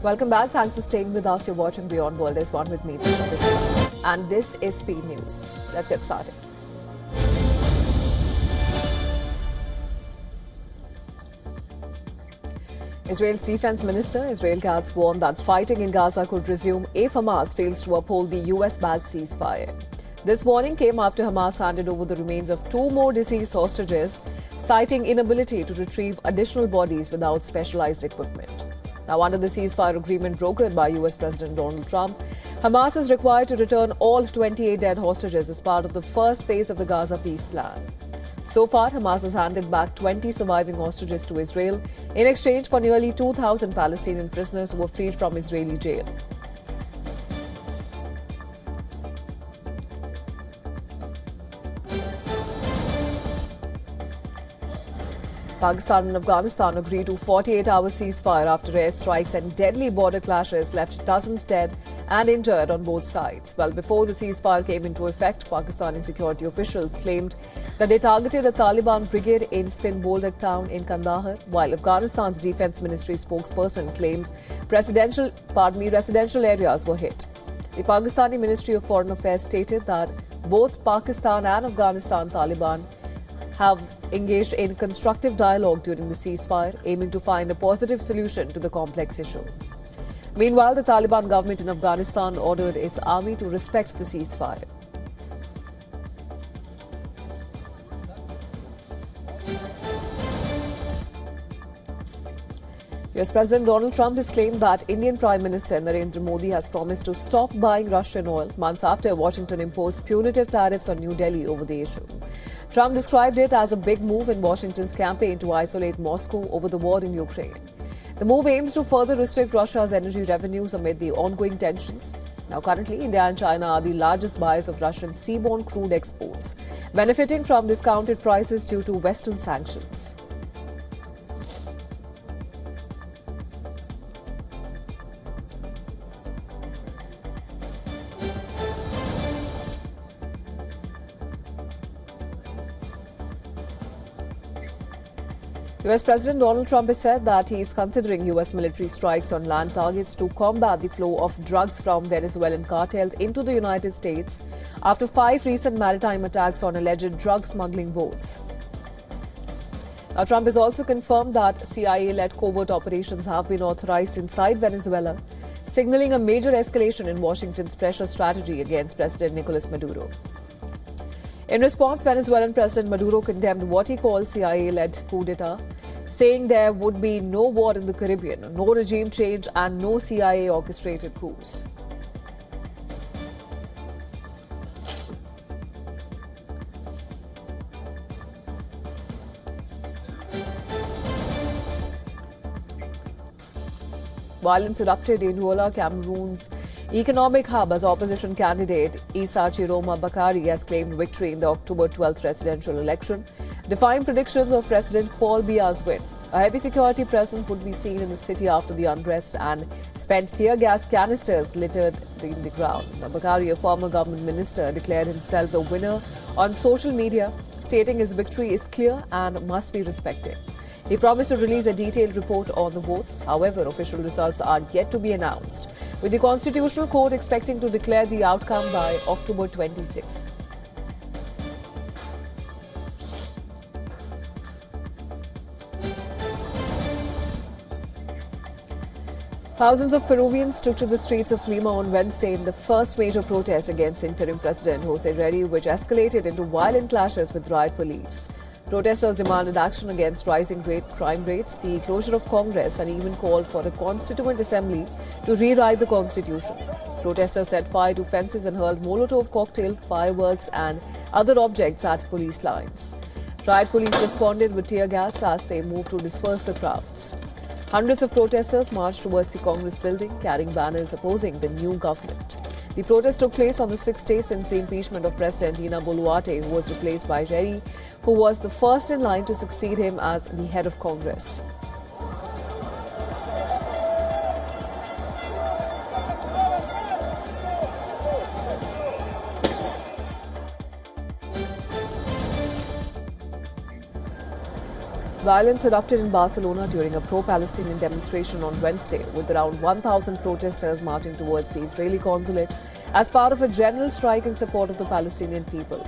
Welcome back. Thanks for staying with us. You're watching Beyond World is One with me, Disha Biswa. And this is Speed News. Let's get started. Israel's defense minister, Israel Katz, warned that fighting in Gaza could resume if Hamas fails to uphold the US-backed ceasefire. This warning came after Hamas handed over the remains of 2 more deceased hostages, citing inability to retrieve additional bodies without specialized equipment. Now, under the ceasefire agreement brokered by US President Donald Trump, Hamas is required to return all 28 dead hostages as part of the first phase of the Gaza peace plan. So far, Hamas has handed back 20 surviving hostages to Israel in exchange for nearly 2,000 Palestinian prisoners who were freed from Israeli jail. Pakistan and Afghanistan agreed to 48-hour ceasefire after airstrikes and deadly border clashes left dozens dead and injured on both sides. Well, before the ceasefire came into effect, Pakistani security officials claimed that they targeted a Taliban brigade in Spin Boldak town in Kandahar, while Afghanistan's defense ministry spokesperson claimed residential areas were hit. The Pakistani Ministry of Foreign Affairs stated that both Pakistan and Afghanistan Taliban have engaged in constructive dialogue during the ceasefire, aiming to find a positive solution to the complex issue. Meanwhile, the Taliban government in Afghanistan ordered its army to respect the ceasefire. US President Donald Trump has claimed that Indian Prime Minister Narendra Modi has promised to stop buying Russian oil months after Washington imposed punitive tariffs on New Delhi over the issue. Trump described it as a big move in Washington's campaign to isolate Moscow over the war in Ukraine. The move aims to further restrict Russia's energy revenues amid the ongoing tensions. Now, currently, India and China are the largest buyers of Russian seaborne crude exports, benefiting from discounted prices due to Western sanctions. US President Donald Trump has said that he is considering US military strikes on land targets to combat the flow of drugs from Venezuelan cartels into the United States after 5 recent maritime attacks on alleged drug smuggling boats. Now, Trump has also confirmed that CIA-led covert operations have been authorized inside Venezuela, signaling a major escalation in Washington's pressure strategy against President Nicolas Maduro. In response, Venezuelan President Maduro condemned what he called CIA-led coup d'etat, saying there would be no war in the Caribbean, no regime change and no CIA-orchestrated coups. Violence erupted in Douala, Cameroon's economic hub, as opposition candidate Issa Chiroma Bakari has claimed victory in the October 12th presidential election, defying predictions of President Paul Biya's win. A heavy security presence would be seen in the city after the unrest and spent tear gas canisters littered the ground. Now, Bakari, a former government minister, declared himself the winner on social media, stating his victory is clear and must be respected. He promised to release a detailed report on the votes. However, official results are yet to be announced, with the Constitutional Court expecting to declare the outcome by October 26th. Thousands of Peruvians took to the streets of Lima on Wednesday in the first major protest against interim President Jose Reri, which escalated into violent clashes with riot police. Protesters demanded action against rising crime rates, the closure of Congress, and even called for a constituent assembly to rewrite the constitution. Protesters set fire to fences and hurled Molotov cocktail, fireworks and other objects at police lines. Riot police responded with tear gas as they moved to disperse the crowds. Hundreds of protesters marched towards the Congress building, carrying banners opposing the new government. The protest took place on the 6th day since the impeachment of President Dina Boluarte, who was replaced by Reri, who was the first in line to succeed him as the head of Congress. Violence erupted in Barcelona during a pro-Palestinian demonstration on Wednesday, with around 1,000 protesters marching towards the Israeli consulate as part of a general strike in support of the Palestinian people.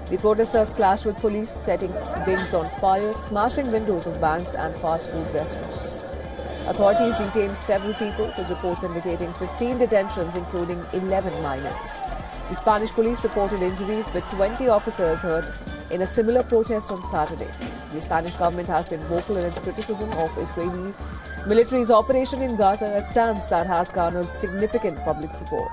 The protesters clashed with police, setting bins on fire, smashing windows of banks and fast food restaurants. Authorities detained several people, with reports indicating 15 detentions, including 11 minors. The Spanish police reported injuries, with 20 officers hurt in a similar protest on Saturday. The Spanish government has been vocal in its criticism of Israeli military's operation in Gaza, a stance that has garnered significant public support.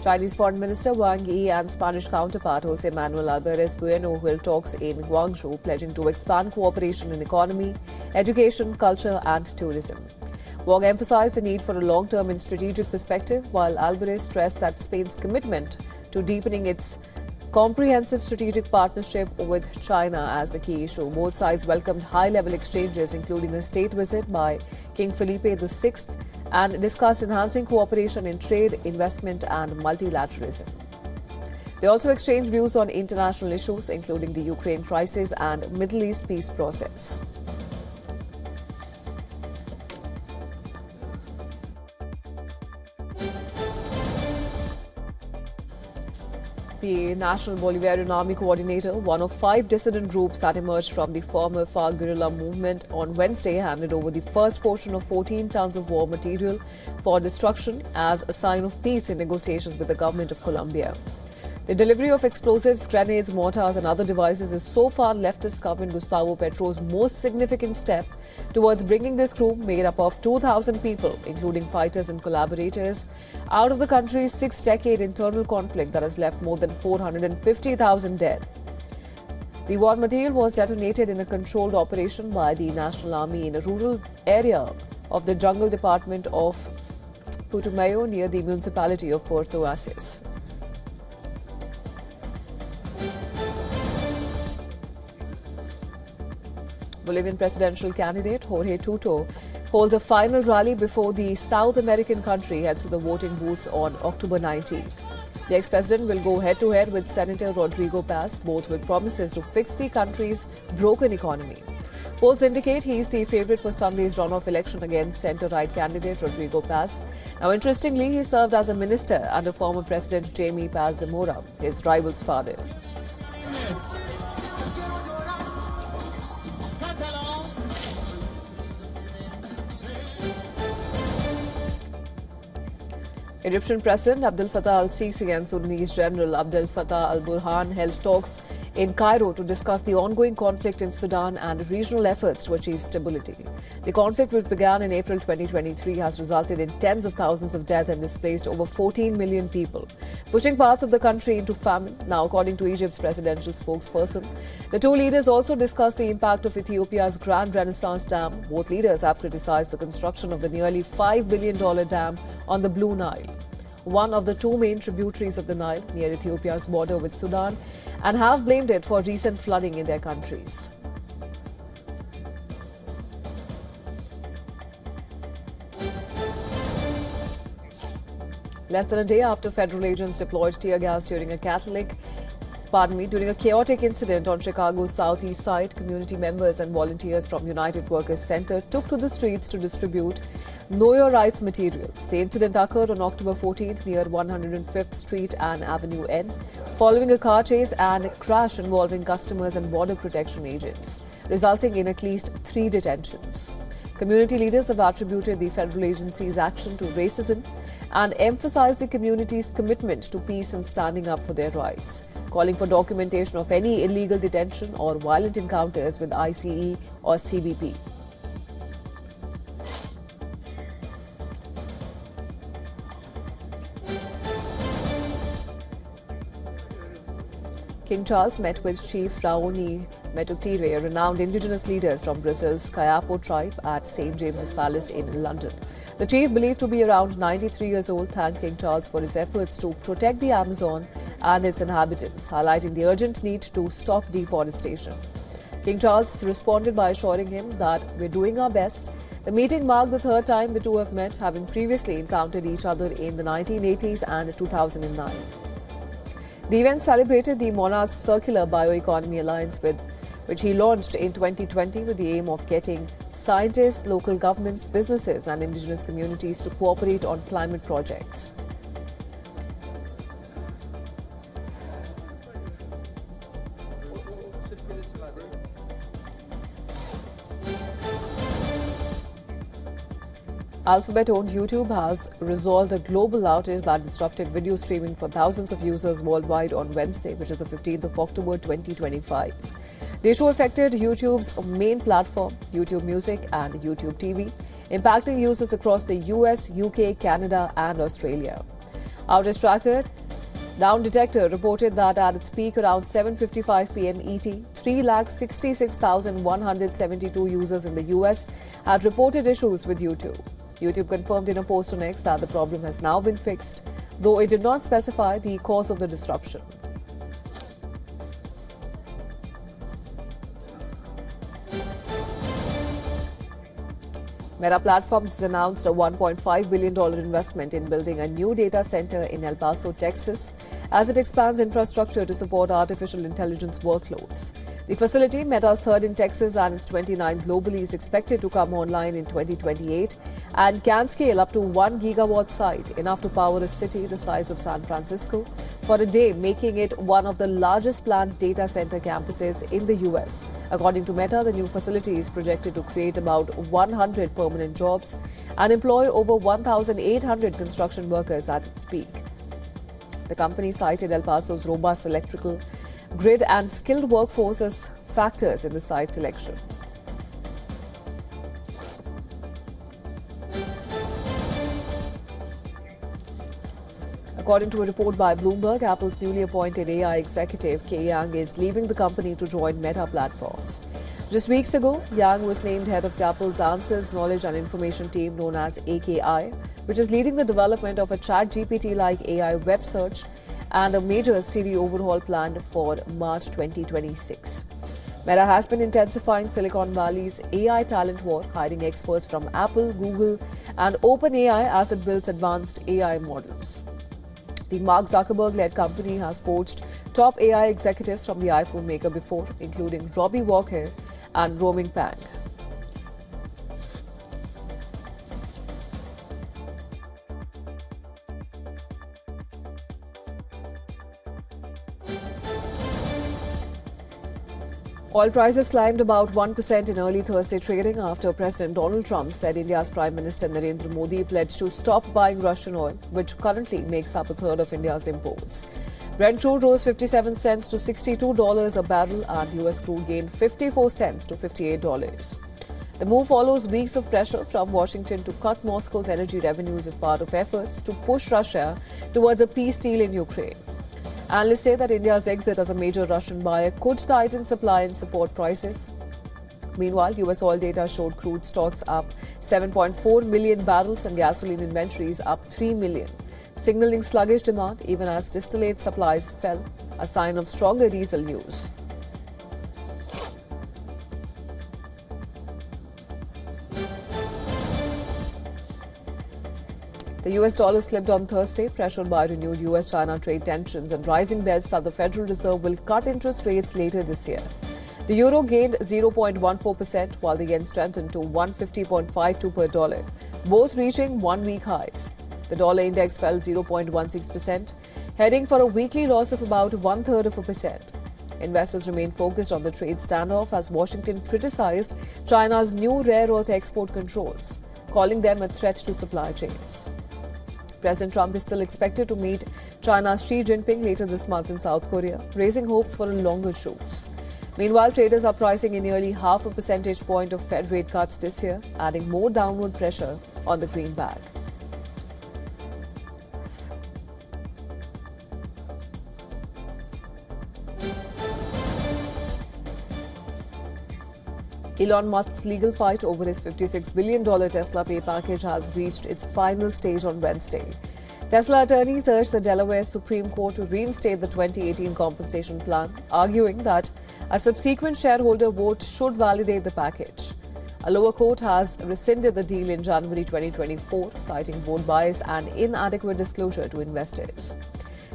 Chinese Foreign Minister Wang Yi and Spanish counterpart Jose Manuel Alvarez Bueno held talks in Guangzhou, pledging to expand cooperation in economy, education, culture and tourism. Wang emphasized the need for a long-term and strategic perspective, while Alvarez stressed that Spain's commitment to deepening its comprehensive strategic partnership with China as the key issue. Both sides welcomed high-level exchanges, including a state visit by King Felipe VI, and discussed enhancing cooperation in trade, investment and multilateralism. They also exchanged views on international issues, including the Ukraine crisis and Middle East peace process. The National Bolivarian Army Coordinator, one of 5 dissident groups that emerged from the former FARC guerrilla movement, on Wednesday handed over the first portion of 14 tons of war material for destruction as a sign of peace in negotiations with the government of Colombia. The delivery of explosives, grenades, mortars and other devices is so far leftist government Gustavo Petro's most significant step towards bringing this group, made up of 2,000 people, including fighters and collaborators, out of the country's 6-decade internal conflict that has left more than 450,000 dead. The war material was detonated in a controlled operation by the National Army in a rural area of the jungle department of Putumayo near the municipality of Puerto Asis. Bolivian presidential candidate Jorge Tuto holds a final rally before the South American country heads to the voting booths on October 19th. The ex-president will go head-to-head with Senator Rodrigo Paz, both with promises to fix the country's broken economy. Polls indicate he is the favourite for Sunday's runoff election against centre-right candidate Rodrigo Paz. Now, interestingly, he served as a minister under former President Jaime Paz Zamora, his rival's father. Egyptian President Abdel Fattah al-Sisi and Sudanese General Abdel Fattah al-Burhan held talks in Cairo to discuss the ongoing conflict in Sudan and regional efforts to achieve stability. The conflict, which began in April 2023, has resulted in tens of thousands of deaths and displaced over 14 million people, pushing parts of the country into famine. Now, according to Egypt's presidential spokesperson, the two leaders also discussed the impact of Ethiopia's Grand Renaissance Dam. Both leaders have criticized the construction of the nearly $5 billion dam on the Blue Nile, one of the 2 main tributaries of the Nile near Ethiopia's border with Sudan, and have blamed it for recent flooding in their countries. Less than a day after federal agents deployed tear gas during a chaotic incident on Chicago's southeast side, community members and volunteers from United Workers Center took to the streets to distribute Know Your Rights materials. The incident occurred on October 14th near 105th Street and Avenue N, following a car chase and crash involving customers and border protection agents, resulting in at least 3 detentions. Community leaders have attributed the federal agency's action to racism and emphasized the community's commitment to peace and standing up for their rights, calling for documentation of any illegal detention or violent encounters with ICE or CBP. King Charles met with Chief Raoni Metuktire, renowned indigenous leaders from Brazil's Kayapo tribe, at St. James's Palace in London. The chief, believed to be around 93 years old, thanked King Charles for his efforts to protect the Amazon and its inhabitants, highlighting the urgent need to stop deforestation. King Charles responded by assuring him that we're doing our best, The meeting marked the third time the two have met, having previously encountered each other in the 1980s and 2009. The event celebrated the monarch's Circular Bioeconomy Alliance, which he launched in 2020 with the aim of getting scientists, local governments, businesses and indigenous communities to cooperate on climate projects. Alphabet-owned YouTube has resolved a global outage that disrupted video streaming for thousands of users worldwide on Wednesday, which is the 15th of October 2025. The issue affected YouTube's main platform, YouTube Music and YouTube TV, impacting users across the US, UK, Canada and Australia. Outage tracker Down Detector reported that at its peak around 7:55 p.m. ET, 3,66,172 users in the US had reported issues with YouTube. YouTube confirmed in a post on X that the problem has now been fixed, though it did not specify the cause of the disruption. Meta Platforms announced a $1.5 billion investment in building a new data center in El Paso, Texas, as it expands infrastructure to support artificial intelligence workloads. The facility, Meta's third in Texas and its 29th globally, is expected to come online in 2028 and can scale up to 1 gigawatt site, enough to power a city the size of San Francisco for a day, making it one of the largest planned data center campuses in the US. According to Meta, the new facility is projected to create about 100 permanent jobs and employ over 1,800 construction workers at its peak. The company cited El Paso's robust electrical grid and skilled workforce as factors in the site selection. According to a report by Bloomberg, Apple's newly appointed AI executive, Kay Yang, is leaving the company to join Meta Platforms. Just weeks ago, Yang was named head of Apple's Answers, Knowledge and Information team known as AKI, which is leading the development of a ChatGPT-like AI web search and a major Siri overhaul planned for March 2026. Meta has been intensifying Silicon Valley's AI talent war, hiring experts from Apple, Google, and OpenAI as it builds advanced AI models. The Mark Zuckerberg-led company has poached top AI executives from the iPhone maker before, including Robbie Walker and Roming Pang. Oil prices climbed about 1% in early Thursday trading after President Donald Trump said India's Prime Minister Narendra Modi pledged to stop buying Russian oil, which currently makes up a third of India's imports. Brent crude rose 57 cents to $62 a barrel and US crude gained 54 cents to $58. The move follows weeks of pressure from Washington to cut Moscow's energy revenues as part of efforts to push Russia towards a peace deal in Ukraine. Analysts say that India's exit as a major Russian buyer could tighten supply and support prices. Meanwhile, US oil data showed crude stocks up 7.4 million barrels and gasoline inventories up 3 million, signaling sluggish demand even as distillate supplies fell, a sign of stronger diesel news. The US dollar slipped on Thursday, pressured by renewed US-China trade tensions and rising bets that the Federal Reserve will cut interest rates later this year. The euro gained 0.14%, while the yen strengthened to 150.52 per dollar, both reaching one-week highs. The dollar index fell 0.16%, heading for a weekly loss of about 1/3%. Investors remain focused on the trade standoff as Washington criticized China's new rare earth export controls, calling them a threat to supply chains. President Trump is still expected to meet China's Xi Jinping later this month in South Korea, raising hopes for a longer truce. Meanwhile, traders are pricing in nearly half a percentage point of Fed rate cuts this year, adding more downward pressure on the greenback. Elon Musk's legal fight over his $56 billion Tesla pay package has reached its final stage on Wednesday. Tesla attorneys urged the Delaware Supreme Court to reinstate the 2018 compensation plan, arguing that a subsequent shareholder vote should validate the package. A lower court has rescinded the deal in January 2024, citing board bias and inadequate disclosure to investors.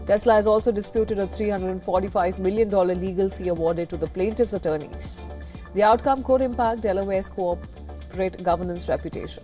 Tesla has also disputed a $345 million legal fee awarded to the plaintiff's attorneys. The outcome could impact Delaware's corporate governance reputation.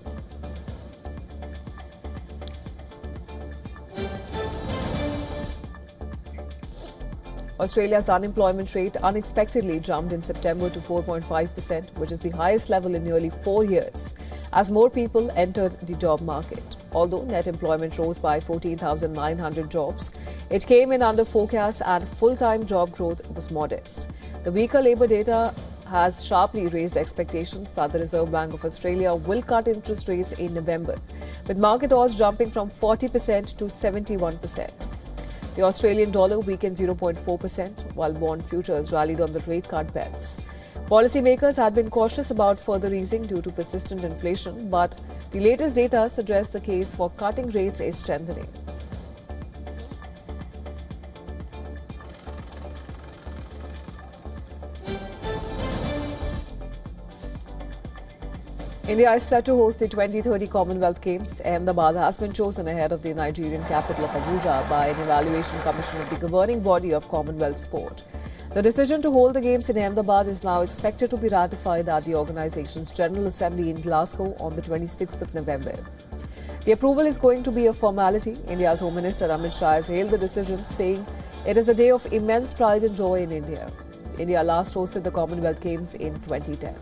Australia's unemployment rate unexpectedly jumped in September to 4.5%, which is the highest level in nearly 4 years, as more people entered the job market. Although net employment rose by 14,900 jobs, it came in under forecast and full-time job growth was modest. The weaker labour data has sharply raised expectations that the Reserve Bank of Australia will cut interest rates in November, with market odds jumping from 40% to 71%. The Australian dollar weakened 0.4%, while bond futures rallied on the rate cut bets. Policymakers had been cautious about further easing due to persistent inflation, but the latest data suggests the case for cutting rates is strengthening. India is set to host the 2030 Commonwealth Games. Ahmedabad has been chosen ahead of the Nigerian capital of Abuja by an evaluation commission of the governing body of Commonwealth sport. The decision to hold the Games in Ahmedabad is now expected to be ratified at the organization's General Assembly in Glasgow on the 26th of November. The approval is going to be a formality. India's Home Minister Amit Shah has hailed the decision, saying it is a day of immense pride and joy in India. India last hosted the Commonwealth Games in 2010.